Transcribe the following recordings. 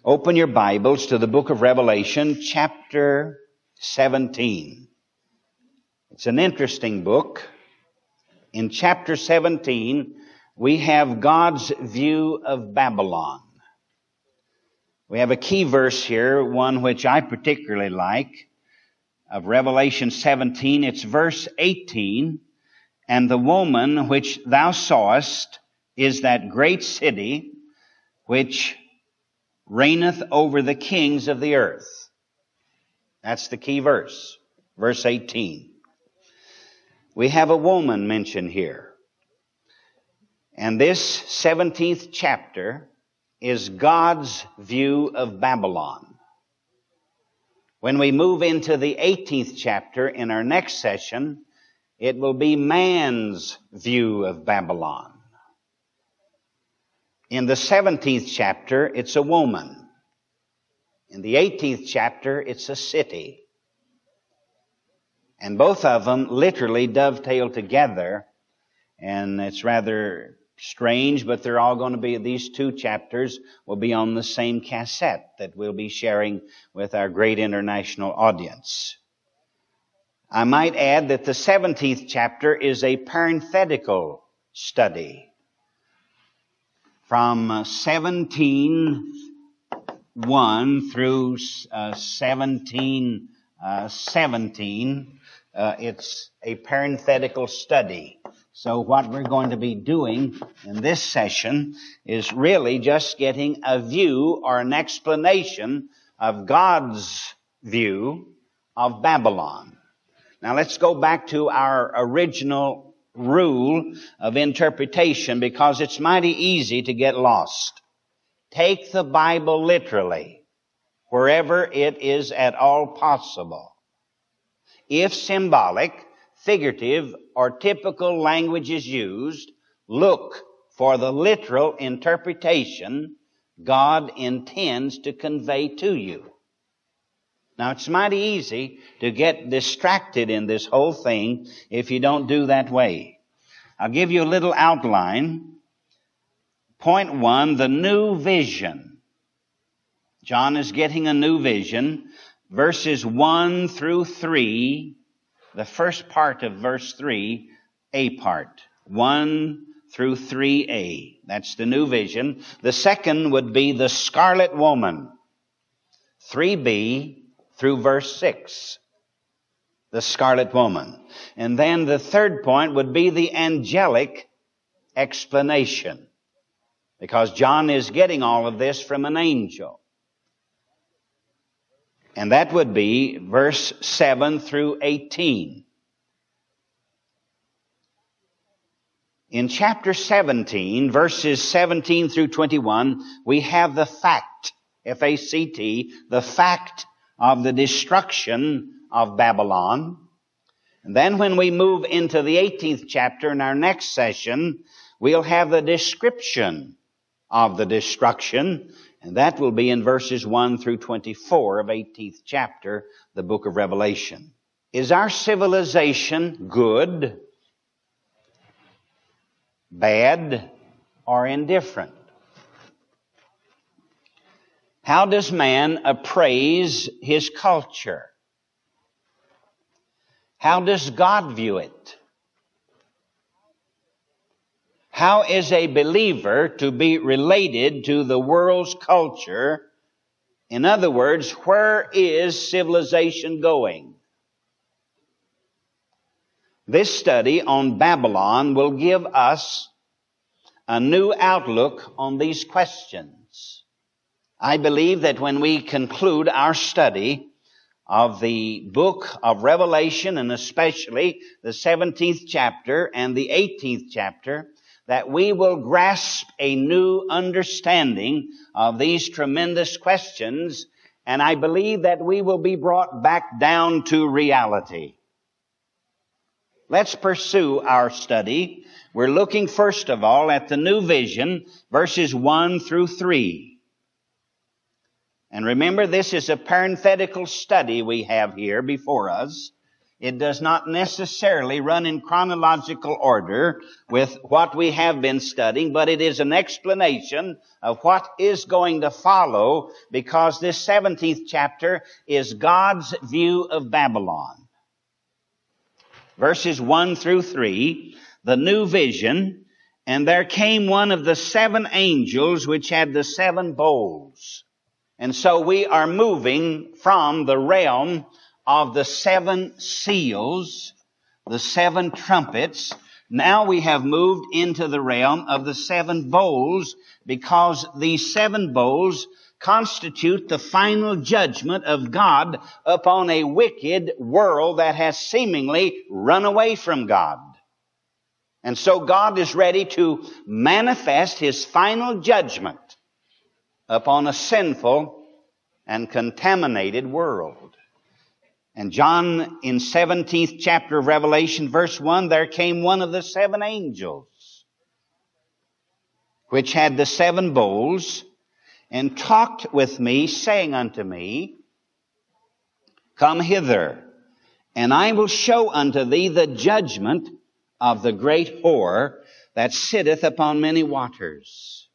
Open your Bibles to the book of Revelation, chapter 17. It's an interesting book. In chapter 17, we have God's view of Babylon. We have a key verse here, one which I particularly like, of Revelation 17. It's verse 18. And the woman which thou sawest is that great city which reigneth over the kings of the earth. That's the key verse, verse 18. We have a woman mentioned here. And this 17th chapter is God's view of Babylon. When we move into the 18th chapter in our next session, it will be man's view of Babylon. In the 17th chapter, it's a woman. In the 18th chapter, it's a city. And both of them literally dovetail together. And it's rather strange, but they're all going to be, these two chapters will be on the same cassette that we'll be sharing with our great international audience. I might add that the 17th chapter is a parenthetical study. From 17:1 through 17:17, it's a parenthetical study. So what we're going to be doing in this session is really just getting a view or an explanation of God's view of Babylon. Now let's go back to our original rule of interpretation, because it's mighty easy to get lost. Take the Bible literally, wherever it is at all possible. If symbolic, figurative, or typical language is used, look for the literal interpretation God intends to convey to you. Now, it's mighty easy to get distracted in this whole thing if you don't do that way. I'll give you a little outline. Point 1, the new vision. John is getting a new vision. Verses 1 through 3, the first part of verse 3, A part. 1 through 3a. That's the new vision. The second would be the scarlet woman. 3b through verse 6. The scarlet woman. And then the third point would be the angelic explanation. Because John is getting all of this from an angel. And that would be verse 7 through 18. In chapter 17, verses 17 through 21, we have the fact, F-A-C-T, the fact of the destruction of Babylon. And then when we move into the 18th chapter in our next session, we'll have the description of the destruction. And that will be in verses 1 through 24 of 18th chapter, the book of Revelation. Is our civilization good, bad, or indifferent? How does man appraise his culture? How does God view it? How is a believer to be related to the world's culture? In other words, where is civilization going? This study on Babylon will give us a new outlook on these questions. I believe that when we conclude our study of the book of Revelation, and especially the 17th chapter and the 18th chapter, that we will grasp a new understanding of these tremendous questions, and I believe that we will be brought back down to reality. Let's pursue our study. We're looking first of all at the new vision, verses 1 through 3. And remember, this is a parenthetical study we have here before us. It does not necessarily run in chronological order with what we have been studying, but it is an explanation of what is going to follow, because this 17th chapter is God's view of Babylon. Verses 1 through 3, the new vision, and there came one of the 7 angels which had the 7 bowls. And so we are moving from the realm of the 7 seals, the 7 trumpets. Now we have moved into the realm of the 7 bowls, because these 7 bowls constitute the final judgment of God upon a wicked world that has seemingly run away from God. And so God is ready to manifest His final judgment upon a sinful and contaminated world. And John, in 17th chapter of Revelation, verse 1, there came one of the 7 angels, which had the 7 bowls, and talked with me, saying unto me, Come hither, and I will show unto thee the judgment of the great whore that sitteth upon many waters.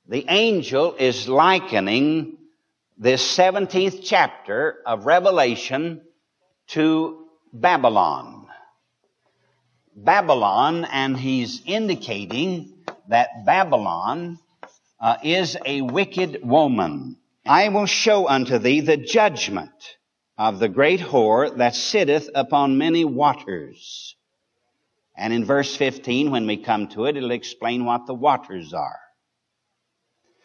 The angel is likening this 17th chapter of Revelation to Babylon. Babylon, and he's indicating that Babylon is a wicked woman. I will show unto thee the judgment of the great whore that sitteth upon many waters. And in verse 15, when we come to it, it'll explain what the waters are.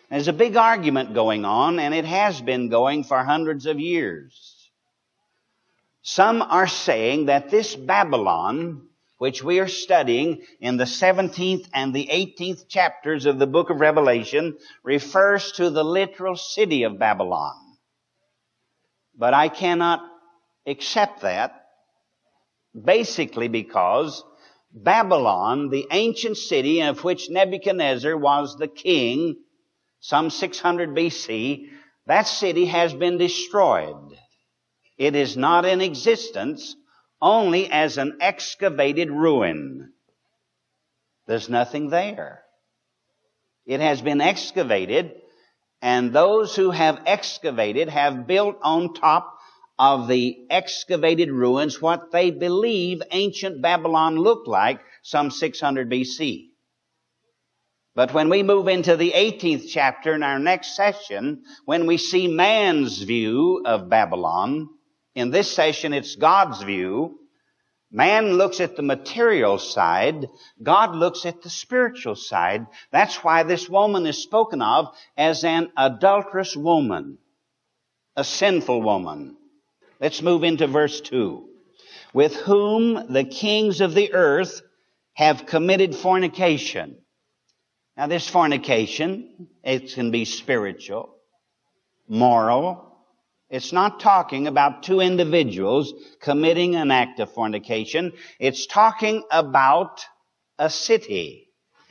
There's a big argument going on, and it has been going for hundreds of years. Some are saying that this Babylon, which we are studying in the 17th and the 18th chapters of the book of Revelation, refers to the literal city of Babylon. But I cannot accept that, basically because Babylon, the ancient city of which Nebuchadnezzar was the king, some 600 BC, that city has been destroyed. It is not in existence, only as an excavated ruin. There's nothing there. It has been excavated, and those who have excavated have built on top of the excavated ruins what they believe ancient Babylon looked like some 600 BC. But when we move into the 18th chapter in our next session, when we see man's view of Babylon, in this session it's God's view. Man looks at the material side. God looks at the spiritual side. That's why this woman is spoken of as an adulterous woman, a sinful woman. Let's move into verse 2. With whom the kings of the earth have committed fornication. Now this fornication, it can be spiritual, moral. It's not talking about 2 individuals committing an act of fornication. It's talking about a city,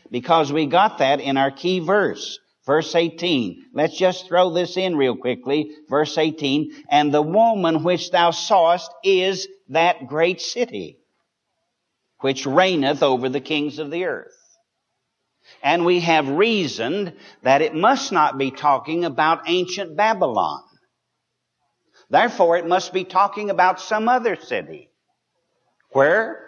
because we got that in our key verse, verse 18. Let's just throw this in real quickly. Verse 18, and the woman which thou sawest is that great city, which reigneth over the kings of the earth. And we have reasoned that it must not be talking about ancient Babylon. Therefore, it must be talking about some other city where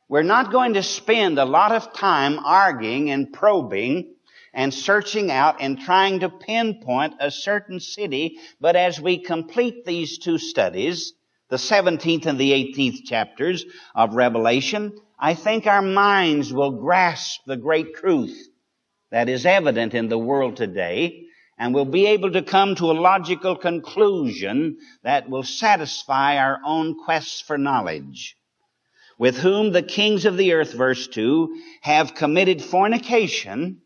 we're not going to spend a lot of time arguing and probing and searching out and trying to pinpoint a certain city. But as we complete these 2 studies, the 17th and the 18th chapters of Revelation, I think our minds will grasp the great truth that is evident in the world today, and we'll be able to come to a logical conclusion that will satisfy our own quests for knowledge. With whom the kings of the earth, verse 2, have committed fornication,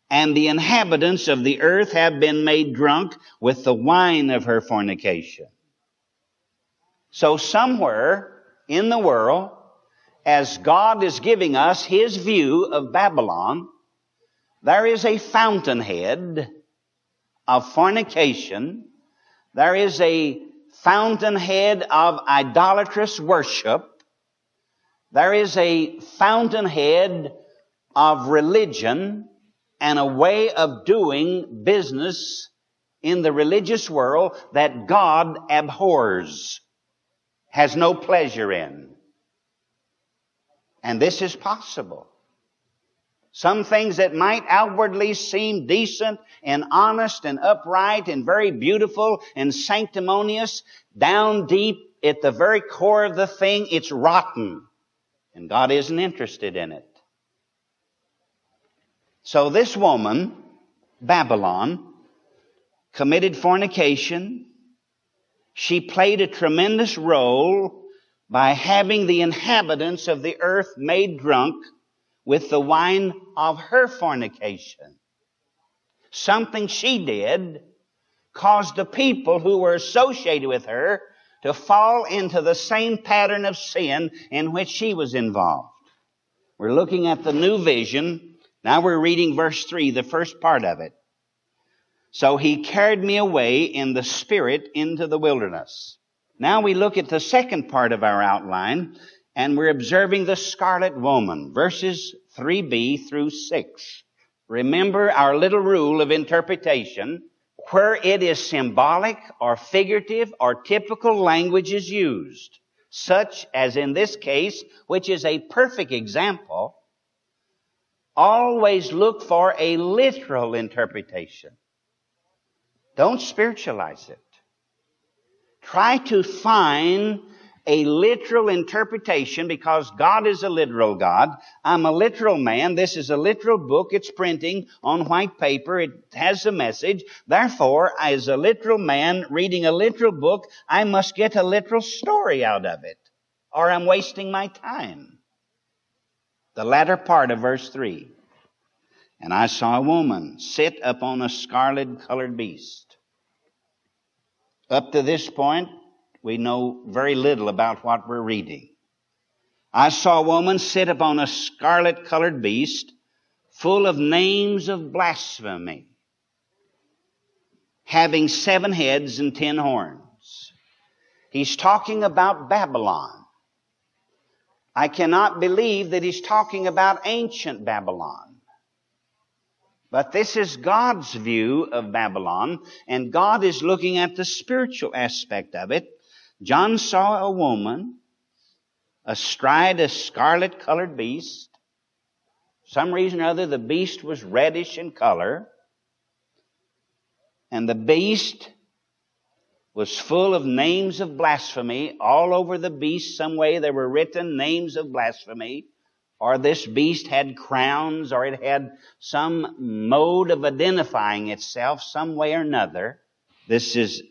and the inhabitants of the earth have been made drunk with the wine of her fornication. So somewhere in the world, as God is giving us His view of Babylon, there is a fountainhead of fornication. There is a fountainhead of idolatrous worship. There is a fountainhead of religion and a way of doing business in the religious world that God abhors, has no pleasure in. And this is possible. Some things that might outwardly seem decent and honest and upright and very beautiful and sanctimonious, down deep at the very core of the thing, it's rotten. And God isn't interested in it. So this woman, Babylon, committed fornication. She played a tremendous role by having the inhabitants of the earth made drunk with the wine of her fornication. Something she did caused the people who were associated with her to fall into the same pattern of sin in which she was involved. We're looking at the new vision. Now we're reading verse 3, the first part of it. So he carried me away in the spirit into the wilderness. Now we look at the second part of our outline, and we're observing the scarlet woman, verses 3b through 6. Remember our little rule of interpretation. Where it is symbolic or figurative or typical language is used, such as in this case, which is a perfect example, always look for a literal interpretation. Don't spiritualize it. Try to find a literal interpretation, because God is a literal God. I'm a literal man. This is a literal book. It's printing on white paper. It has a message. Therefore, as a literal man reading a literal book, I must get a literal story out of it, or I'm wasting my time. The latter part of verse 3. And I saw a woman sit upon a scarlet-colored beast. Up to this point, we know very little about what we're reading. I saw a woman sit upon a scarlet-colored beast, full of names of blasphemy, having 7 heads and 10 horns. He's talking about Babylon. I cannot believe that he's talking about ancient Babylon. But this is God's view of Babylon, and God is looking at the spiritual aspect of it. John saw a woman astride a scarlet-colored beast. For some reason or other, the beast was reddish in color. And the beast was full of names of blasphemy. All over the beast, some way there were written names of blasphemy. Or this beast had crowns, or it had some mode of identifying itself some way or another. This is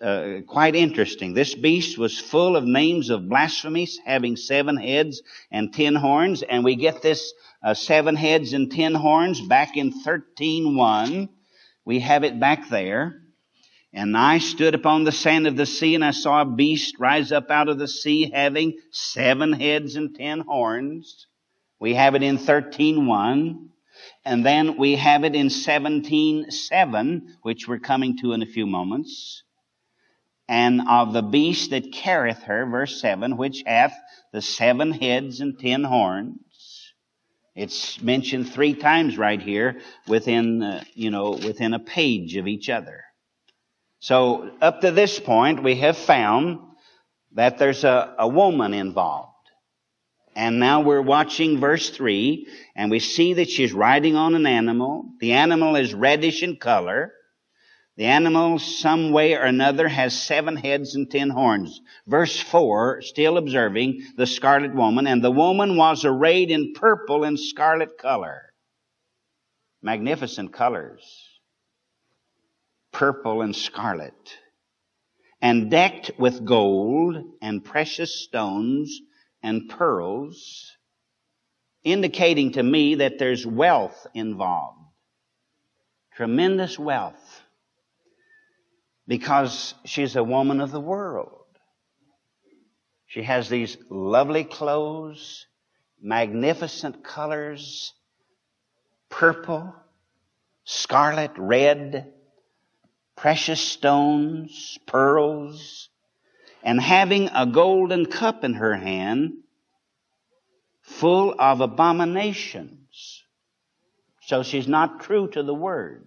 quite interesting. This beast was full of names of blasphemies, having 7 heads and 10 horns. And we get this 7 heads and 10 horns back in 13:1. We have it back there. And I stood upon the sand of the sea, and I saw a beast rise up out of the sea, having 7 heads and 10 horns. We have it in 13:1. And then we have it in 17:7, which we're coming to in a few moments. And of the beast that carrieth her, verse 7, which hath the 7 heads and 10 horns. It's mentioned 3 times right here within a page of each other. So up to this point, we have found that there's a woman involved. And now we're watching verse 3, and we see that she's riding on an animal. The animal is reddish in color. The animal, some way or another, has 7 heads and 10 horns. Verse 4, still observing the scarlet woman, and the woman was arrayed in purple and scarlet color. Magnificent colors. Purple and scarlet. And decked with gold and precious stones and pearls, indicating to me that there's wealth involved. Tremendous wealth. Because she's a woman of the world. She has these lovely clothes, magnificent colors, purple, scarlet, red, precious stones, pearls. and having a golden cup in her hand, full of abominations. So she's not true to the Word.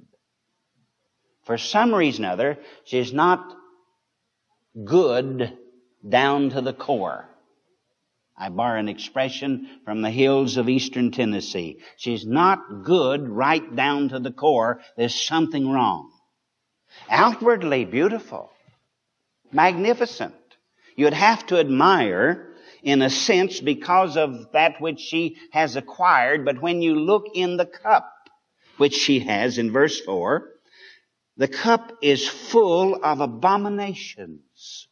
For some reason or other, she's not good down to the core. I borrow an expression from the hills of eastern Tennessee. She's not good right down to the core. There's something wrong. Outwardly beautiful, magnificent. You'd have to admire, in a sense, because of that which she has acquired. But when you look in the cup, which she has in verse 4, the cup is full of abominations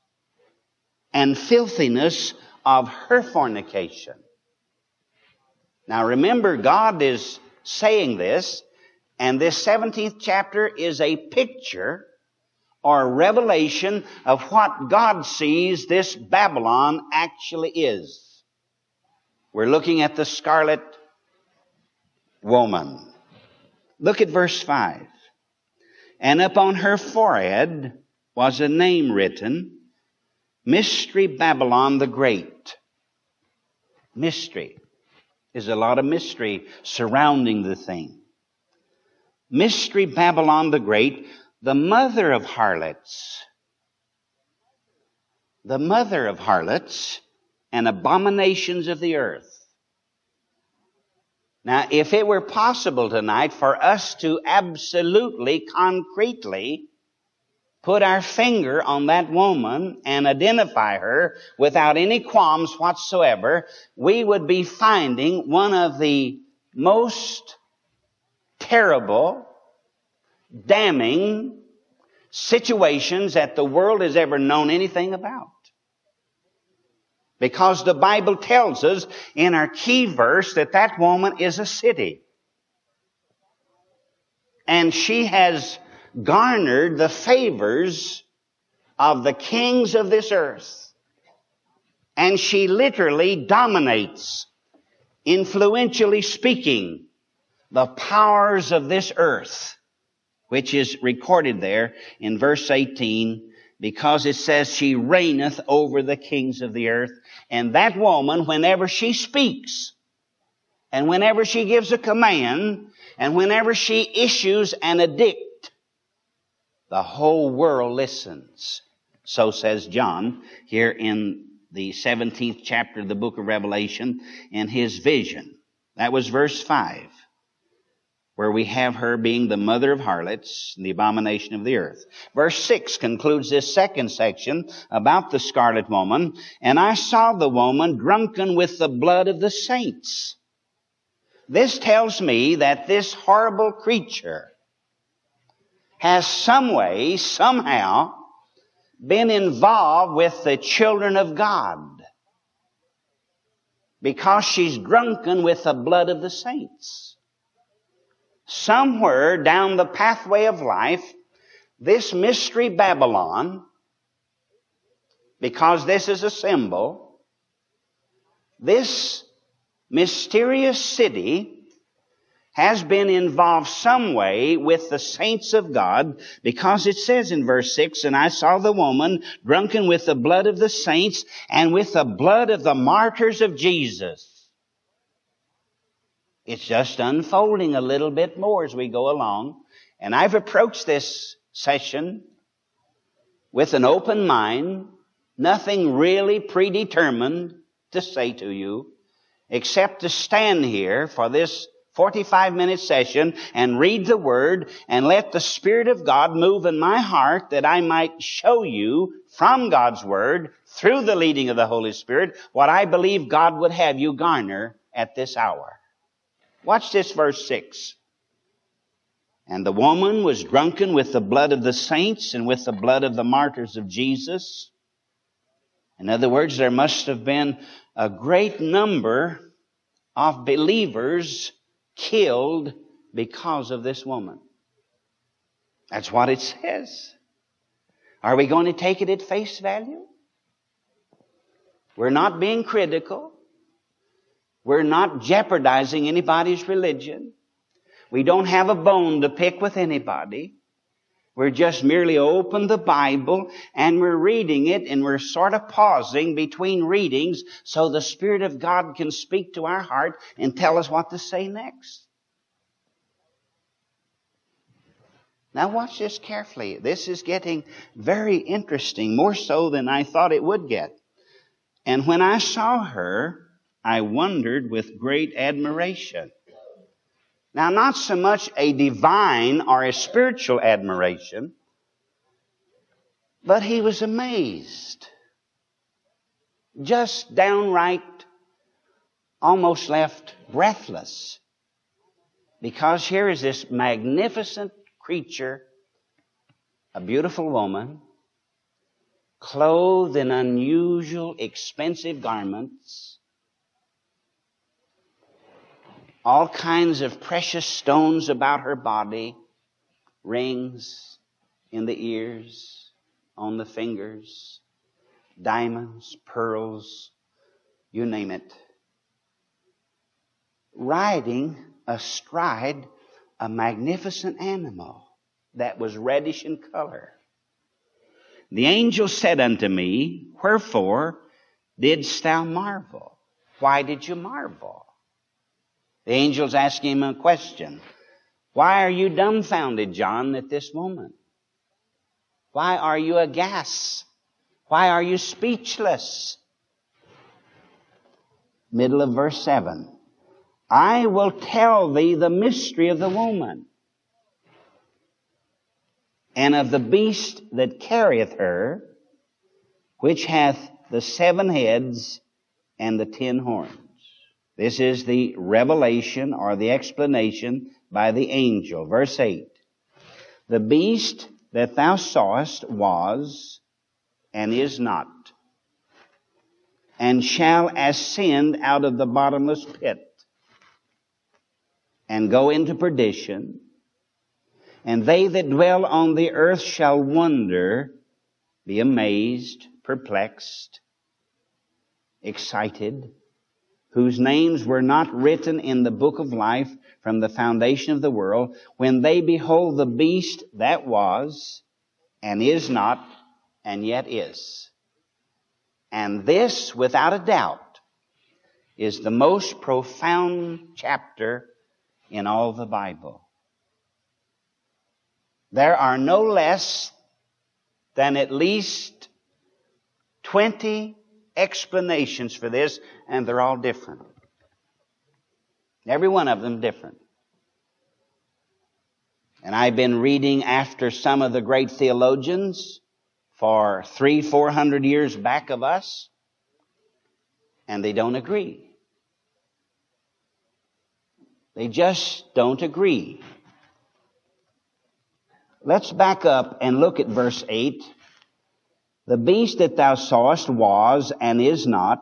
and filthiness of her fornication. Now remember, God is saying this, and this 17th chapter is a picture or revelation of what God sees this Babylon actually is. We're looking at the scarlet woman. Look at verse 5. And upon her forehead was a name written, Mystery Babylon the Great. Mystery. There's a lot of mystery surrounding the thing. Mystery Babylon the Great, the mother of harlots. The mother of harlots and abominations of the earth. Now, if it were possible tonight for us to absolutely, concretely put our finger on that woman and identify her without any qualms whatsoever, we would be finding one of the most terrible, damning situations that the world has ever known anything about. Because the Bible tells us in our key verse that that woman is a city. And she has garnered the favors of the kings of this earth. And she literally dominates, influentially speaking, the powers of this earth, which is recorded there in verse 18, because it says she reigneth over the kings of the earth. And that woman, whenever she speaks, and whenever she gives a command, and whenever she issues an edict, the whole world listens. So says John here in the 17th chapter of the book of Revelation in his vision. That was verse 5. Where we have her being the mother of harlots and the abomination of the earth. Verse 6 concludes this second section about the scarlet woman. And I saw the woman drunken with the blood of the saints. This tells me that this horrible creature has some way, somehow, been involved with the children of God. Because she's drunken with the blood of the saints. Somewhere down the pathway of life, this mystery Babylon, because this is a symbol, this mysterious city has been involved some way with the saints of God, because it says in verse 6, and I saw the woman drunken with the blood of the saints and with the blood of the martyrs of Jesus. It's just unfolding a little bit more as we go along. And I've approached this session with an open mind, nothing really predetermined to say to you, except to stand here for this 45-minute session and read the Word and let the Spirit of God move in my heart that I might show you from God's Word, through the leading of the Holy Spirit, what I believe God would have you garner at this hour. Watch this verse 6. And the woman was drunken with the blood of the saints and with the blood of the martyrs of Jesus. In other words, there must have been a great number of believers killed because of this woman. That's what it says. Are we going to take it at face value? We're not being critical. We're not jeopardizing anybody's religion. We don't have a bone to pick with anybody. We're just merely open the Bible and we're reading it, and we're sort of pausing between readings so the Spirit of God can speak to our heart and tell us what to say next. Now watch this carefully. This is getting very interesting, more so than I thought it would get. And when I saw her, I wondered with great admiration. Now, not so much a divine or a spiritual admiration, but he was amazed. Just downright, almost left breathless. Because here is this magnificent creature, a beautiful woman, clothed in unusual, expensive garments, all kinds of precious stones about her body, rings in the ears, on the fingers, diamonds, pearls, you name it. Riding astride a magnificent animal that was reddish in color. The angel said unto me, Wherefore didst thou marvel? Why did you marvel? The angel's asking him a question. Why are you dumbfounded, John, at this moment? Why are you aghast? Why are you speechless? Middle of verse 7. I will tell thee the mystery of the woman, and of the beast that carrieth her, which hath the 7 heads and the 10 horns. This is the revelation or the explanation by the angel. Verse 8. The beast that thou sawest was and is not, and shall ascend out of the bottomless pit, and go into perdition. And they that dwell on the earth shall wonder, be amazed, perplexed, excited, whose names were not written in the book of life from the foundation of the world, when they behold the beast that was, and is not, and yet is. And this, without a doubt, is the most profound chapter in all the Bible. There are no less than at least 20 explanations for this, and they're all different. Every one of them different. And I've been reading after some of the great theologians for 300-400 years back of us, and they don't agree. They just don't agree. Let's back up and look at verse 8. The beast that thou sawest was and is not.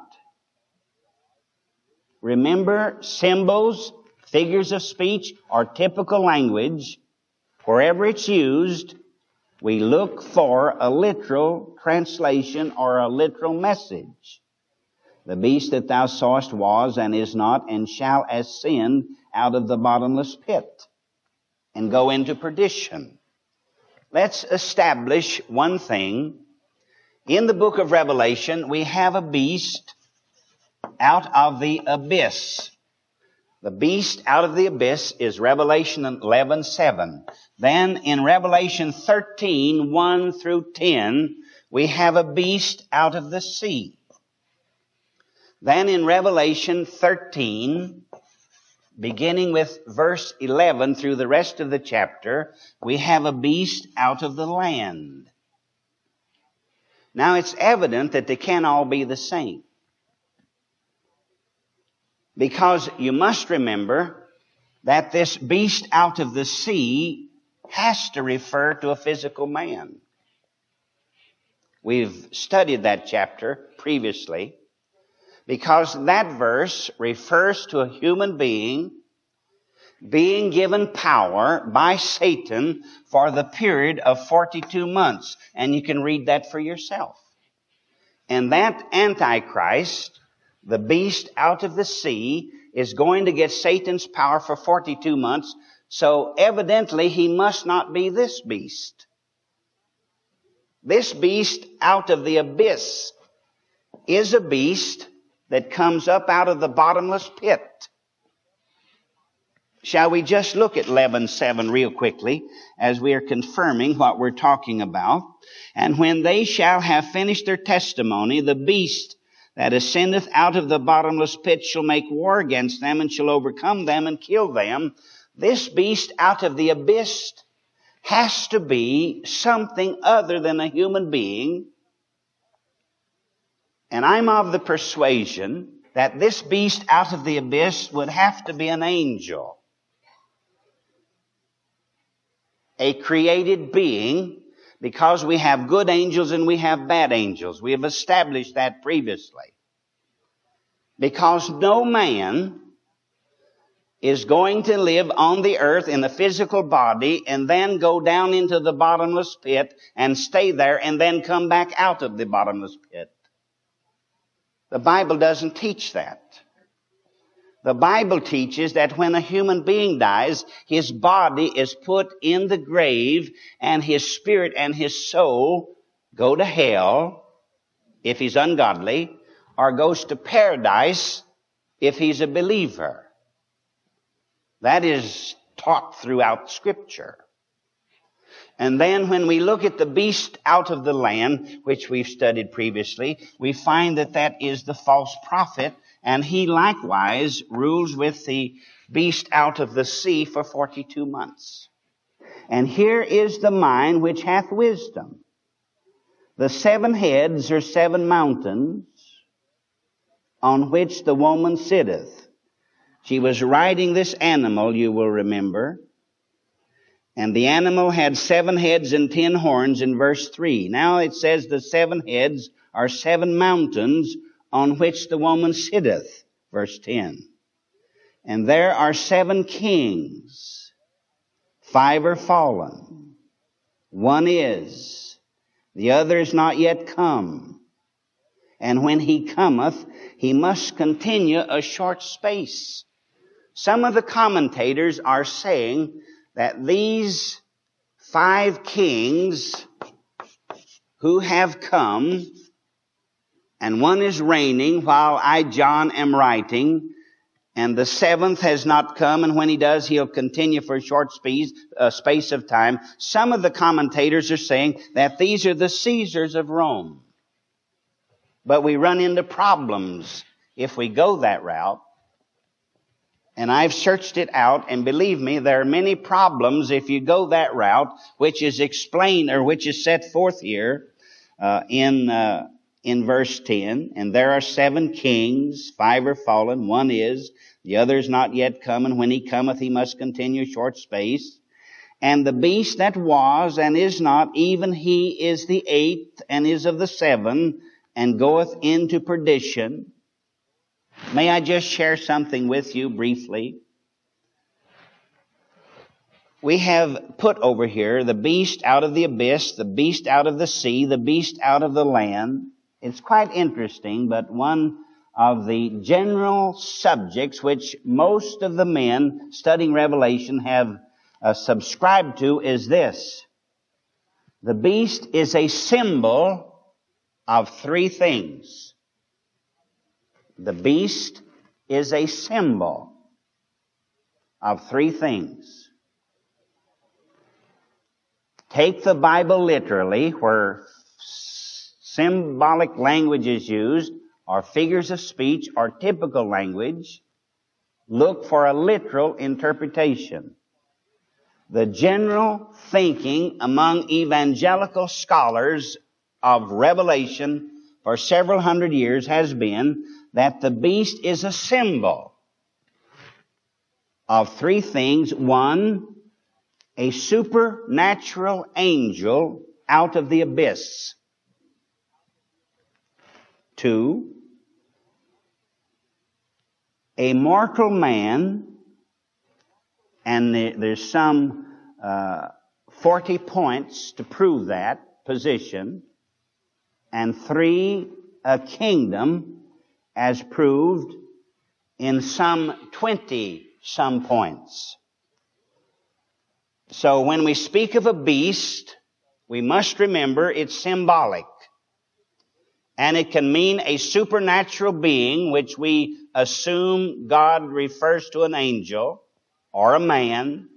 Remember, symbols, figures of speech, or typical language, wherever it's used, we look for a literal translation or a literal message. The beast that thou sawest was and is not, and shall ascend out of the bottomless pit and go into perdition. Let's establish one thing. In the book of Revelation, we have a beast out of the abyss. The beast out of the abyss is Revelation 11:7. Then in Revelation 13:1 through 10, we have a beast out of the sea. Then in Revelation 13, beginning with verse 11 through the rest of the chapter, we have a beast out of the land. Now it's evident that they can't all be the same. Because you must remember that this beast out of the sea has to refer to a physical man. We've studied that chapter previously, because that verse refers to a human being being given power by Satan for the period of 42 months. And you can read that for yourself. And that Antichrist, the beast out of the sea, is going to get Satan's power for 42 months. So evidently he must not be this beast. This beast out of the abyss is a beast that comes up out of the bottomless pit. Shall we just look at 11:7 real quickly as we are confirming what we're talking about? And when they shall have finished their testimony, the beast that ascendeth out of the bottomless pit shall make war against them and shall overcome them and kill them. This beast out of the abyss has to be something other than a human being. And I'm of the persuasion that this beast out of the abyss would have to be an angel. A created being, because we have good angels and we have bad angels. We have established that previously. Because no man is going to live on the earth in a physical body and then go down into the bottomless pit and stay there and then come back out of the bottomless pit. The Bible doesn't teach that. The Bible teaches that when a human being dies, his body is put in the grave and his spirit and his soul go to hell if he's ungodly, or goes to paradise if he's a believer. That is taught throughout Scripture. And then when we look at the beast out of the land, which we've studied previously, we find that that is the false prophet, and he likewise rules with the beast out of the sea for 42 months. And here is the mind which hath wisdom. The 7 heads are 7 mountains on which the woman sitteth. She was riding this animal, you will remember. And the animal had 7 heads and 10 horns in verse 3. Now it says the 7 heads are 7 mountains on which the woman sitteth. Verse 10. And there are 7 kings. 5 are fallen. 1 is. The other is not yet come. And when he cometh, he must continue a short space. Some of the commentators are saying that these 5 kings who have come, and 1 is reigning while I, John, am writing, and the 7th has not come, and when he does, he'll continue for a short space of time. Some of the commentators are saying that these are the Caesars of Rome. But we run into problems if we go that route. And I've searched it out, and believe me, there are many problems if you go that route, which is explained, or which is set forth here in verse 10. And there are 7 kings, 5 are fallen, 1 is, the other is not yet come, and when he cometh, he must continue a short space. And the beast that was and is not, even he is the 8th, and is of the 7, and goeth into perdition. May I just share something with you briefly? We have put over here the beast out of the abyss, the beast out of the sea, the beast out of the land. It's quite interesting, but one of the general subjects which most of the men studying Revelation have subscribed to is this. The beast is a symbol of 3 things. The beast is a symbol of 3 things. Take the Bible literally, where symbolic language is used, or figures of speech, or typical language. Look for a literal interpretation. The general thinking among evangelical scholars of Revelation for several hundred years has been that the beast is a symbol of 3 things. 1, a supernatural angel out of the abyss. 2, a mortal man, and there's some 40 points to prove that position. And 3, a kingdom, as proved in some 20-some points. So when we speak of a beast, we must remember it's symbolic. And it can mean a supernatural being, which we assume God refers to an angel or a man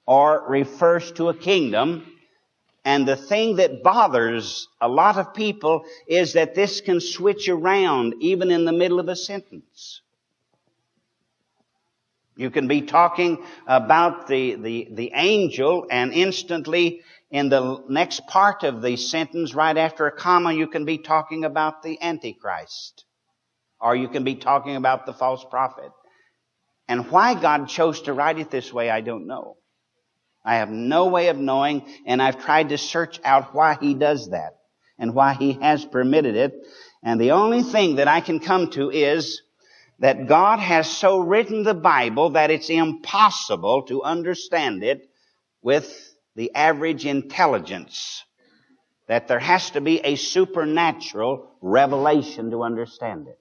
or refers to a kingdom. And the thing that bothers a lot of people is that this can switch around even in the middle of a sentence. You can be talking about the angel, and instantly in the next part of the sentence, right after a comma, you can be talking about the Antichrist. Or you can be talking about the false prophet. And why God chose to write it this way, I don't know. I have no way of knowing, and I've tried to search out why He does that and why He has permitted it. And the only thing that I can come to is that God has so written the Bible that it's impossible to understand it with the average intelligence. That there has to be a supernatural revelation to understand it.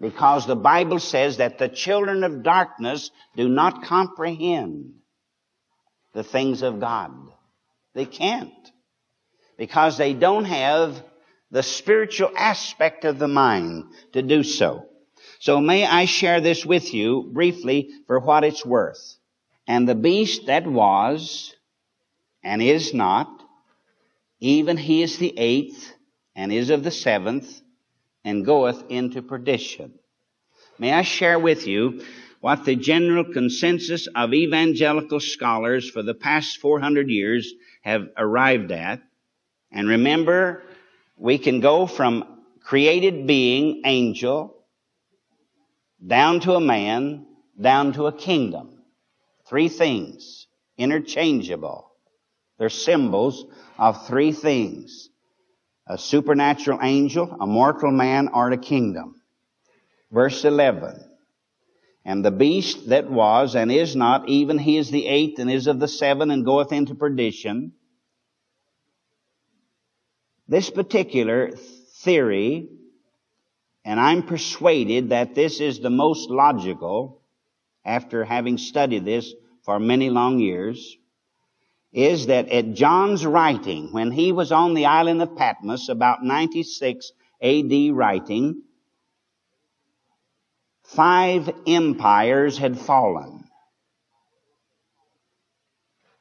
Because the Bible says that the children of darkness do not comprehend the things of God. They can't. Because they don't have the spiritual aspect of the mind to do so. So may I share this with you briefly for what it's worth. And the beast that was and is not, even he is the eighth and is of the seventh, and goeth into perdition. May I share with you what the general consensus of evangelical scholars for the past 400 years have arrived at. And remember, we can go from created being, angel, down to a man, down to a kingdom. Three things, interchangeable. They're symbols of three things. A supernatural angel, a mortal man, or a kingdom. Verse 11. And the beast that was and is not, even he is the eighth and is of the seven and goeth into perdition. This particular theory, and I'm persuaded that this is the most logical, after having studied this for many long years, is that at John's writing, when he was on the island of Patmos, about 96 A.D. writing, 5 empires had fallen.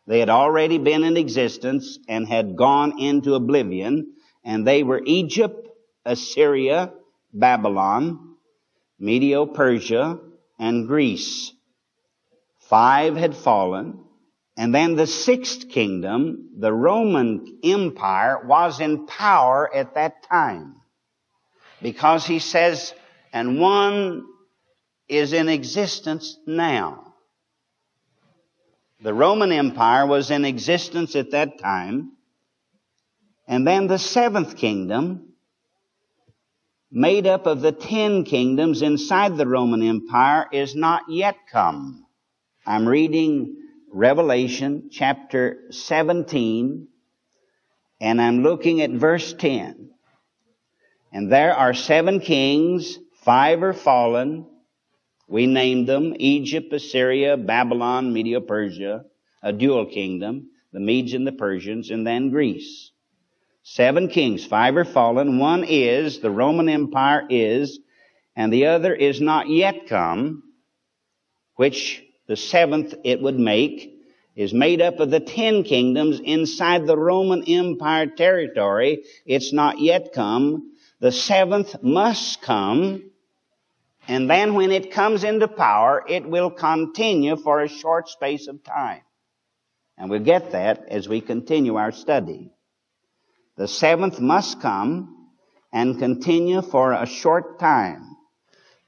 They had already been in existence and had gone into oblivion, and they were Egypt, Assyria, Babylon, Medo-Persia, and Greece. 5 had fallen. And then the 6th kingdom, the Roman Empire, was in power at that time. Because he says, and one is in existence now. The Roman Empire was in existence at that time. And then the 7th kingdom, made up of the 10 kingdoms inside the Roman Empire, is not yet come. I'm reading Revelation chapter 17, and I'm looking at verse 10. And there are 7 kings, 5 are fallen. We named them Egypt, Assyria, Babylon, Medo-Persia, a dual kingdom, the Medes and the Persians, and then Greece. 7 kings, 5 are fallen. One is, the Roman Empire is, and the other is not yet come, which the 7th it would make, is made up of the 10 kingdoms inside the Roman Empire territory. It's not yet come. The 7th must come. And then when it comes into power, it will continue for a short space of time. And we'll get that as we continue our study. The 7th must come and continue for a short time.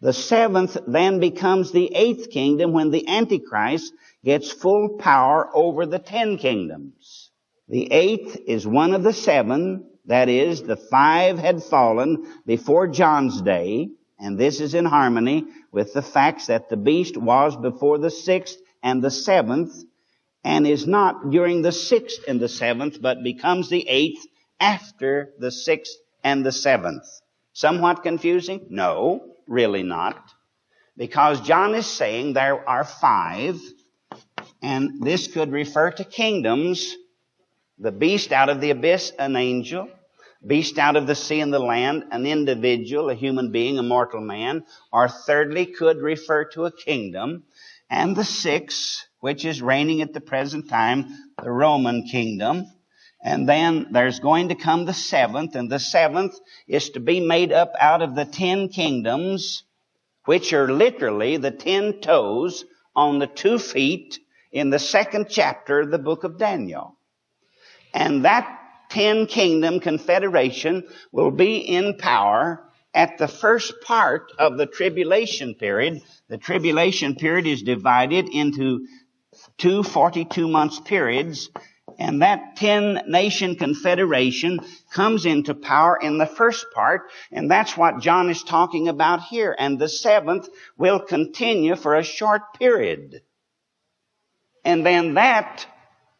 The 7th then becomes the 8th kingdom when the Antichrist gets full power over the 10 kingdoms. The 8th is one of the 7, that is, the 5 had fallen before John's day, and this is in harmony with the facts that the beast was before the 6th and the 7th, and is not during the 6th and the 7th, but becomes the 8th after the 6th and the 7th. Somewhat confusing? No. Really not. Because John is saying there are 5, and this could refer to kingdoms The beast out of the abyss, an angel. Beast out of the sea and the land, an individual, a human being, a mortal man. Or thirdly, could refer to a kingdom. And the sixth, which is reigning at the present time, the Roman kingdom. And then there's going to come the seventh, and the seventh is to be made up out of the 10 kingdoms, which are literally the 10 toes on the 2 feet in the 2nd chapter of the book of Daniel. And that 10 kingdom confederation will be in power at the first part of the tribulation period. The tribulation period is divided into 2 42-month periods. And that 10-nation confederation comes into power in the first part, and that's what John is talking about here. And the seventh will continue for a short period. And then that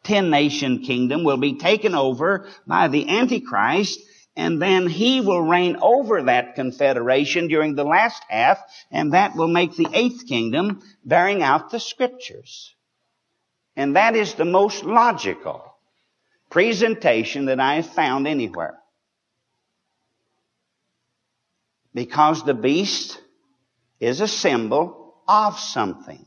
10-nation kingdom will be taken over by the Antichrist, and then he will reign over that confederation during the last half, and that will make the 8th kingdom, bearing out the Scriptures. And that is the most logical presentation that I have found anywhere. Because the beast is a symbol of something.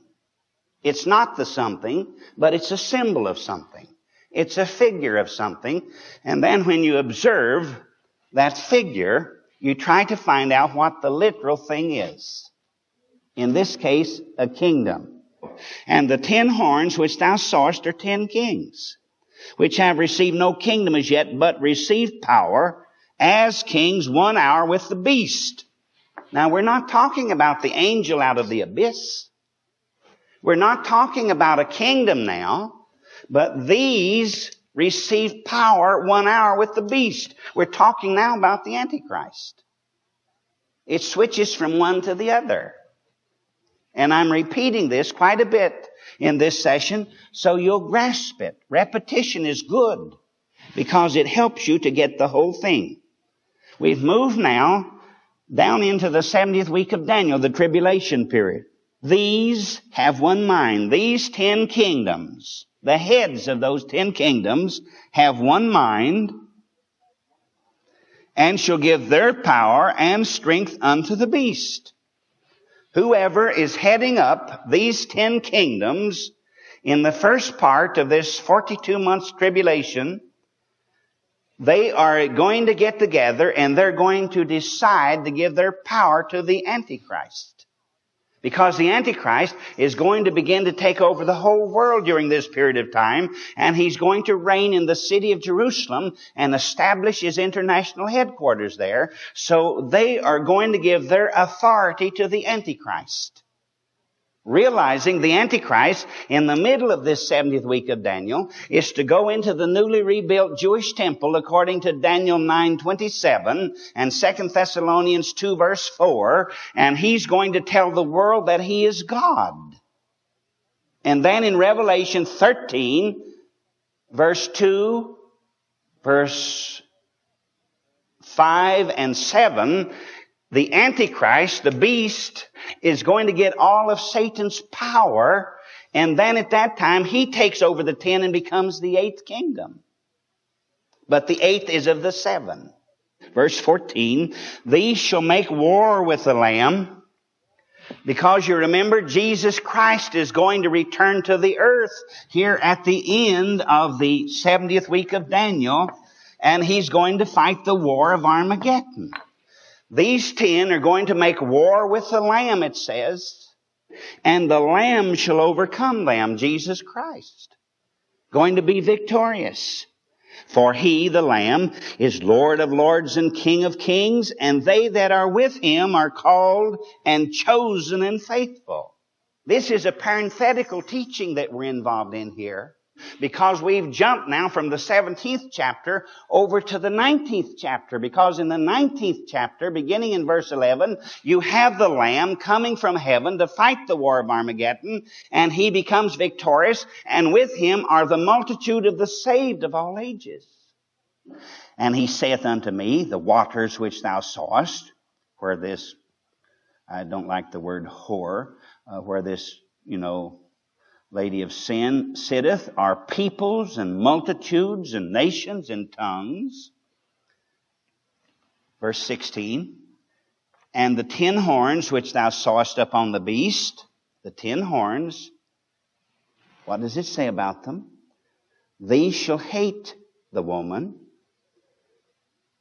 It's not the something, but it's a symbol of something. It's a figure of something. And then when you observe that figure, you try to find out what the literal thing is. In this case, a kingdom. And the 10 horns which thou sawest are 10 kings, which have received no kingdom as yet, but received power as kings 1 hour with the beast. Now, we're not talking about the angel out of the abyss. We're not talking about a kingdom now, but these received power 1 hour with the beast. We're talking now about the Antichrist. It switches from one to the other. And I'm repeating this quite a bit in this session so you'll grasp it. Repetition is good because it helps you to get the whole thing. We've moved now down into the 70th week of Daniel, the tribulation period. These have one mind. These 10 kingdoms, the heads of those 10 kingdoms have one mind, and shall give their power and strength unto the beast. Whoever is heading up these 10 kingdoms in the first part of this 42 months tribulation, they are going to get together and they're going to decide to give their power to the Antichrist. Because the Antichrist is going to begin to take over the whole world during this period of time, and he's going to reign in the city of Jerusalem and establish his international headquarters there. So they are going to give their authority to the Antichrist. Realizing the Antichrist, in the middle of this 70th week of Daniel, is to go into the newly rebuilt Jewish temple according to Daniel 9:27 and 2 Thessalonians 2 verse 4, and he's going to tell the world that he is God. And then in Revelation 13, verse 2, verse 5 and 7, the Antichrist, the beast, is going to get all of Satan's power, and then at that time he takes over the 10 and becomes the 8th kingdom. But the 8th is of the 7. Verse 14, these shall make war with the Lamb, because you remember Jesus Christ is going to return to the earth here at the end of the 70th week of Daniel, and he's going to fight the war of Armageddon. These 10 are going to make war with the Lamb, it says, and the Lamb shall overcome them, Jesus Christ. Going to be victorious. For he, the Lamb, is Lord of lords and King of kings, and they that are with him are called and chosen and faithful. This is a parenthetical teaching that we're involved in here, because we've jumped now from the 17th chapter over to the 19th chapter. Because in the 19th chapter, beginning in verse 11, you have the Lamb coming from heaven to fight the war of Armageddon, and he becomes victorious, and with him are the multitude of the saved of all ages. And he saith unto me, the waters which thou sawest, where this, I don't like the word whore, where this, lady of sin, sitteth, are peoples and multitudes and nations and tongues. Verse 16, and the 10 horns which thou sawest upon the beast, the 10 horns, what does it say about them? These shall hate the woman.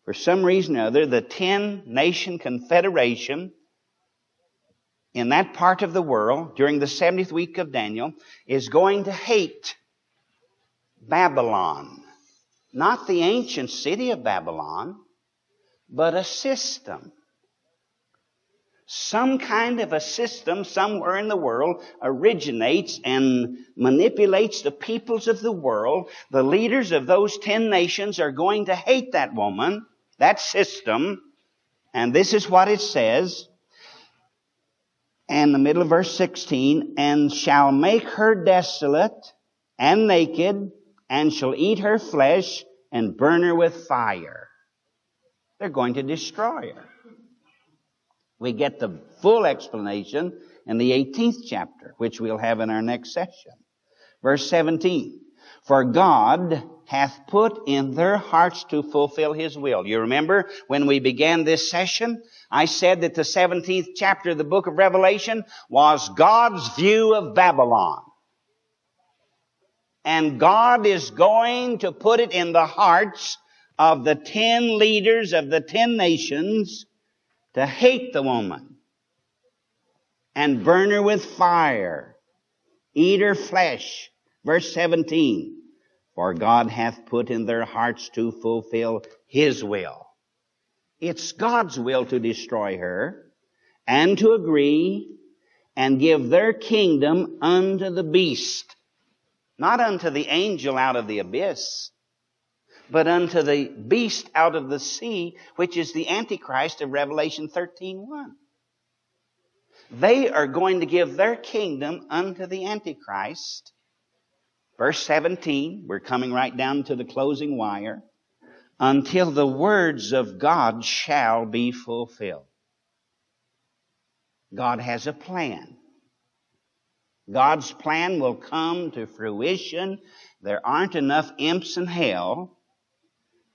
For some reason or other, the 10-nation confederation in that part of the world during the 70th week of Daniel is going to hate Babylon. Not the ancient city of Babylon, but a system. Some kind of a system somewhere in the world originates and manipulates the peoples of the world. The leaders of those 10 nations are going to hate that woman, that system. And this is what it says. And the middle of verse 16, and shall make her desolate and naked, and shall eat her flesh and burn her with fire. They're going to destroy her. We get the full explanation in the 18th chapter, which we'll have in our next session. Verse 17, for God hath put in their hearts to fulfill His will. You remember when we began this session, I said that the 17th chapter of the book of Revelation was God's view of Babylon. And God is going to put it in the hearts of the 10 leaders of the 10 nations to hate the woman and burn her with fire, eat her flesh. Verse 17, for God hath put in their hearts to fulfill His will. It's God's will to destroy her and to agree and give their kingdom unto the beast. Not unto the angel out of the abyss, but unto the beast out of the sea, which is the Antichrist of Revelation 13:1. They are going to give their kingdom unto the Antichrist. Verse 17, we're coming right down to the closing wire. Until the words of God shall be fulfilled. God has a plan. God's plan will come to fruition. There aren't enough imps in hell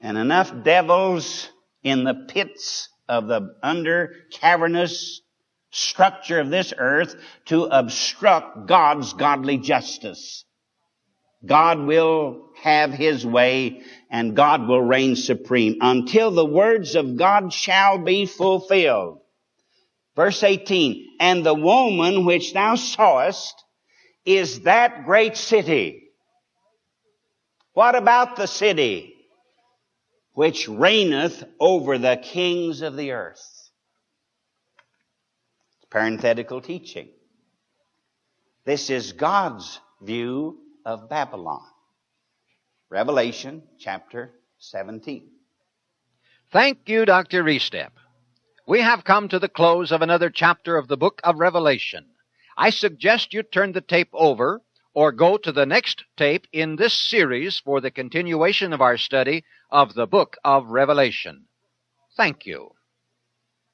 and enough devils in the pits of the under cavernous structure of this earth to obstruct God's godly justice. God will have His way and God will reign supreme until the words of God shall be fulfilled. Verse 18, and the woman which thou sawest is that great city. What about the city which reigneth over the kings of the earth? Parenthetical teaching. This is God's view of Babylon. Revelation chapter 17. Thank you, Dr. Estep. We have come to the close of another chapter of the book of Revelation. I suggest you turn the tape over or go to the next tape in this series for the continuation of our study of the book of Revelation. Thank you.